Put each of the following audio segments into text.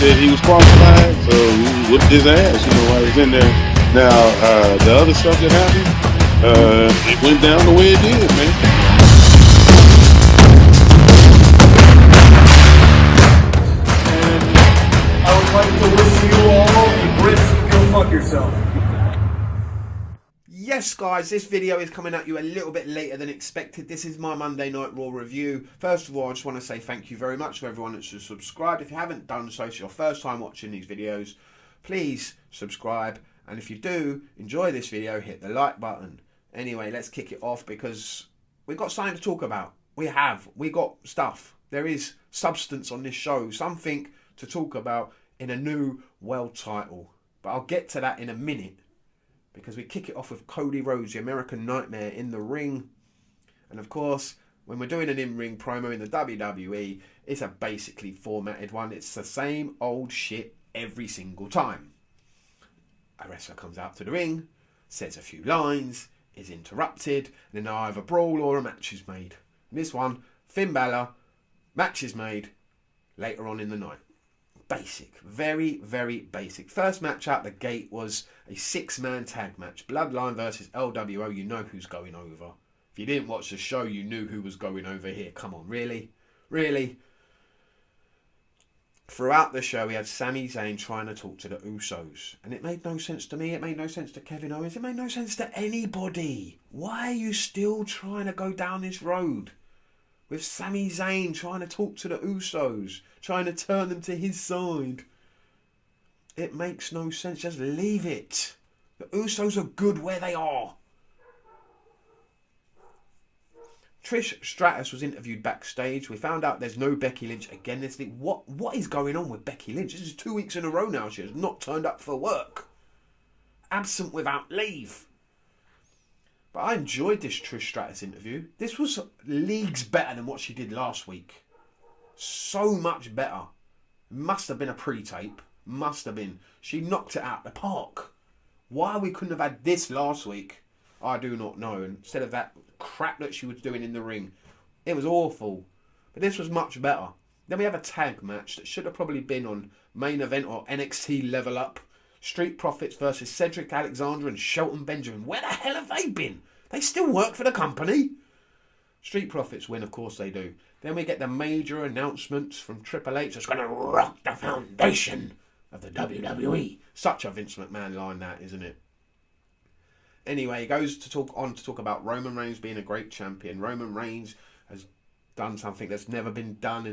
said he was qualified, so he whooped his ass, while he's in there. Now, the other stuff that happened, it went down the way it did, man. I would like to wish you all a brisk go fuck yourself. Yes, guys, this video is coming at you a little bit later than expected. This is my Monday Night Raw review. First of all, I just want to say thank you very much to everyone that's subscribed. If you haven't done so, it's your first time watching these videos, please subscribe. And if you do enjoy this video, hit the like button. Anyway, let's kick it off because we've got something to talk about. We got stuff. There is substance on this show, something to talk about in a new world title. But I'll get to that in a minute, because we kick it off with Cody Rhodes, the American Nightmare, in the ring. And of course, when we're doing an in-ring promo in the WWE, it's a basically formatted one. It's the same old shit every single time. A wrestler comes out to the ring, says a few lines, is interrupted, and then either a brawl or a match is made. And this one, Finn Balor, match is made later on in the night. Basic, very, very basic. First match out the gate was a 6-man tag match. Bloodline versus LWO. You know who's going over. If you didn't watch the show, you knew who was going over here. Come on, really? Really? Throughout the show, we had Sami Zayn trying to talk to the Usos. And it made no sense to me. It made no sense to Kevin Owens. It made no sense to anybody. Why are you still trying to go down this road? With Sami Zayn trying to talk to the Usos, trying to turn them to his side. It makes no sense. Just leave it. The Usos are good where they are. Trish Stratus was interviewed backstage. We found out there's no Becky Lynch again this week. What is going on with Becky Lynch? This is 2 weeks in a row now. She has not turned up for work. Absent without leave. But I enjoyed this Trish Stratus interview. This was leagues better than what she did last week. So much better. Must have been a pre-tape. Must have been. She knocked it out the park. Why we couldn't have had this last week, I do not know. Instead of that crap that she was doing in the ring. It was awful. But this was much better. Then we have a tag match that should have probably been on main event or NXT Level Up. Street Profits versus Cedric Alexander and Shelton Benjamin. Where the hell have they been? They still work for the company. Street Profits win, of course they do. Then we get the major announcements from Triple H that's going to rock the foundation of the WWE. Such a Vince McMahon line, that, isn't it? Anyway, he goes to talk about Roman Reigns being a great champion. Roman Reigns has done something that's never been done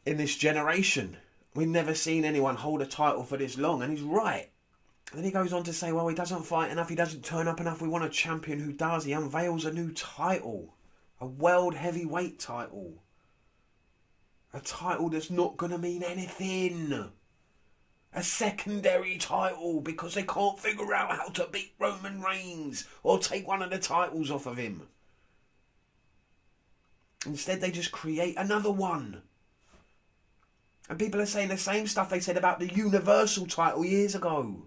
in this generation. We've never seen anyone hold a title for this long, and he's right. And then he goes on to say, well, he doesn't fight enough, he doesn't turn up enough, we want a champion who does. He unveils a new title, a world heavyweight title. A title that's not going to mean anything. A secondary title, because they can't figure out how to beat Roman Reigns or take one of the titles off of him. Instead, they just create another one. And people are saying the same stuff they said about the Universal title years ago.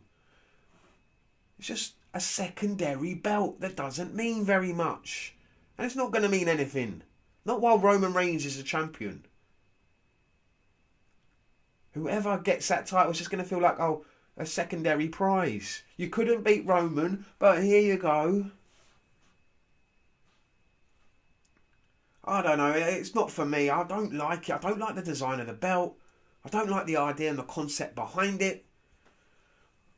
It's just a secondary belt that doesn't mean very much. And it's not going to mean anything. Not while Roman Reigns is a champion. Whoever gets that title is just going to feel like, oh, a secondary prize. You couldn't beat Roman, but here you go. I don't know. It's not for me. I don't like it. I don't like the design of the belt. I don't like the idea and the concept behind it.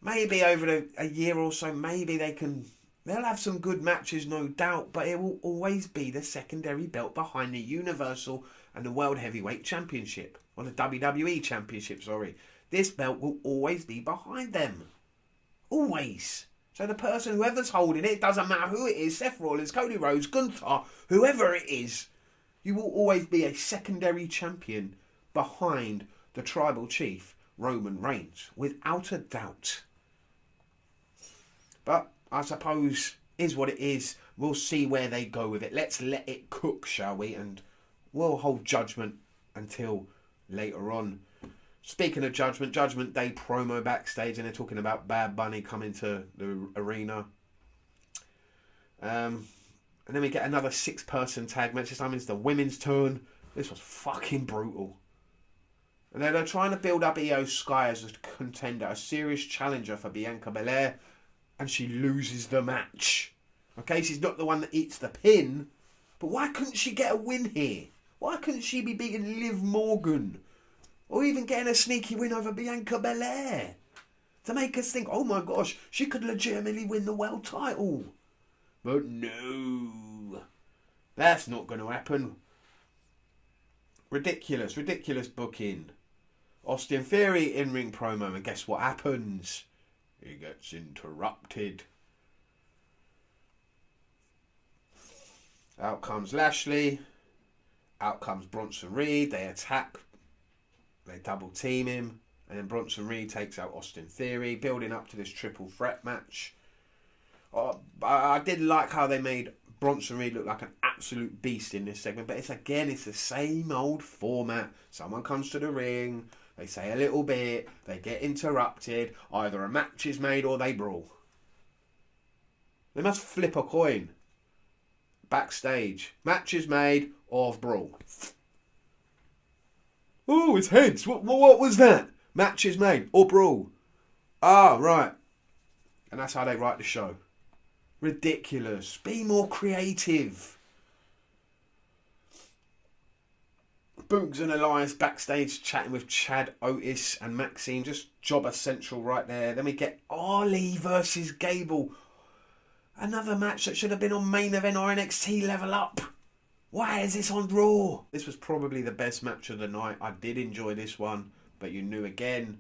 Maybe over a year or so, maybe they'll have some good matches, no doubt, but it will always be the secondary belt behind the Universal and the World Heavyweight Championship, or the WWE Championship, sorry. This belt will always be behind them. Always. So the person, whoever's holding it, doesn't matter who it is, Seth Rollins, Cody Rhodes, Gunther, whoever it is, you will always be a secondary champion behind the tribal chief, Roman Reigns, without a doubt. But I suppose is what it is. We'll see where they go with it. Let's let it cook, shall we? And we'll hold judgment until later on. Speaking of Judgment Day promo backstage, and they're talking about Bad Bunny coming to the arena. And then we get another 6-person tag match. This time it's the women's turn. This was fucking brutal. And they're trying to build up Io Sky as a contender, a serious challenger for Bianca Belair, and she loses the match. Okay, she's not the one that eats the pin, but why couldn't she get a win here? Why couldn't she be beating Liv Morgan? Or even getting a sneaky win over Bianca Belair? To make us think, oh my gosh, she could legitimately win the world title. But no, that's not going to happen. Ridiculous booking. Austin Theory in-ring promo, and guess what happens? He gets interrupted. Out comes Lashley. Out comes Bronson Reed. They attack. They double team him. And then Bronson Reed takes out Austin Theory, building up to this triple threat match. I did like how they made Bronson Reed look like an absolute beast in this segment. But it's the same old format. Someone comes to the ring. They say a little bit. They get interrupted. Either a match is made or they brawl. They must flip a coin. Backstage. Match is made or brawl. Oh, it's heads. What was that? Match is made or brawl. Ah, right. And that's how they write the show. Ridiculous. Be more creative. Boogs and Elias backstage chatting with Chad Otis and Maxine. Just jobber central right there. Then we get Ali versus Gable. Another match that should have been on main event or NXT Level Up. Why is this on Raw? This was probably the best match of the night. I did enjoy this one. But you knew again,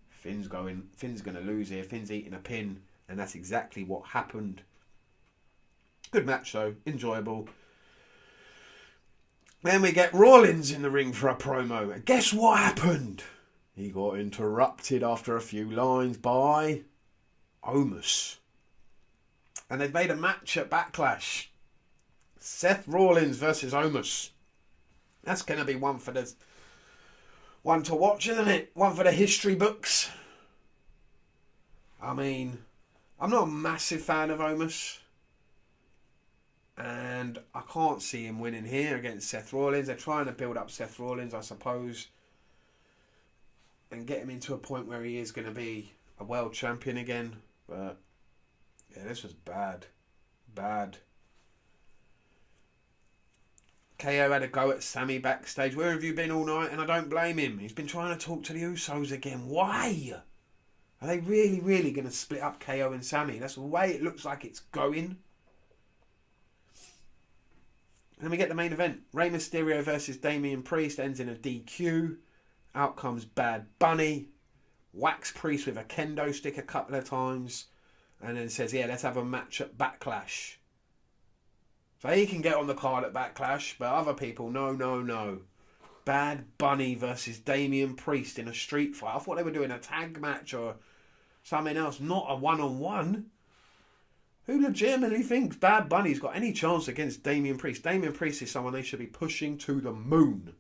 Finn's going to lose here. Finn's eating a pin. And that's exactly what happened. Good match though. Enjoyable. Then we get Rollins in the ring for a promo. And guess what happened? He got interrupted after a few lines by Omos. And they've made a match at Backlash. Seth Rollins versus Omos. That's going to be one to watch, isn't it? One for the history books. I mean, I'm not a massive fan of Omos. And I can't see him winning here against Seth Rollins. They're trying to build up Seth Rollins, I suppose. And get him into a point where he is going to be a world champion again. But, yeah, this was bad. Bad. KO had a go at Sammy backstage. Where have you been all night? And I don't blame him. He's been trying to talk to the Usos again. Why? Are they really going to split up KO and Sammy? That's the way it looks like it's going. And then we get the main event. Rey Mysterio versus Damian Priest ends in a DQ. Out comes Bad Bunny. Whacks Priest with a kendo stick a couple of times. And then says, yeah, let's have a match at Backlash. So he can get on the card at Backlash, but other people, no. Bad Bunny versus Damian Priest in a street fight. I thought they were doing a tag match or something else, not a one-on-one. Who legitimately thinks Bad Bunny's got any chance against Damian Priest? Damian Priest is someone they should be pushing to the moon.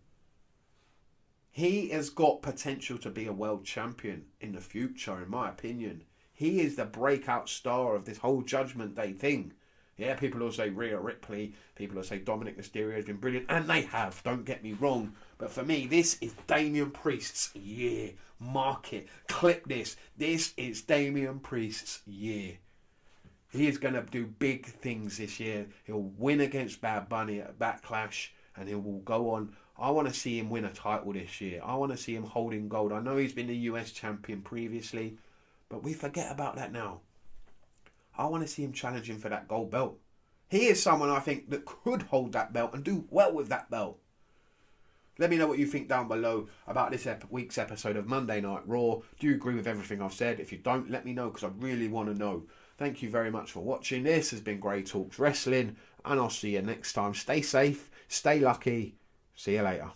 He has got potential to be a world champion in the future, in my opinion. He is the breakout star of this whole Judgment Day thing. Yeah, people will say Rhea Ripley. People will say Dominic Mysterio has been brilliant. And they have, don't get me wrong. But for me, this is Damian Priest's year. Mark it. Clip this. This is Damian Priest's year. He is going to do big things this year. He'll win against Bad Bunny at Backlash. And he will go on. I want to see him win a title this year. I want to see him holding gold. I know he's been the US champion previously. But we forget about that now. I want to see him challenging for that gold belt. He is someone I think that could hold that belt and do well with that belt. Let me know what you think down below about this week's episode of Monday Night Raw. Do you agree with everything I've said? If you don't, let me know because I really want to know. Thank you very much for watching. This has been Grey Talks Wrestling and I'll see you next time. Stay safe, stay lucky. See you later.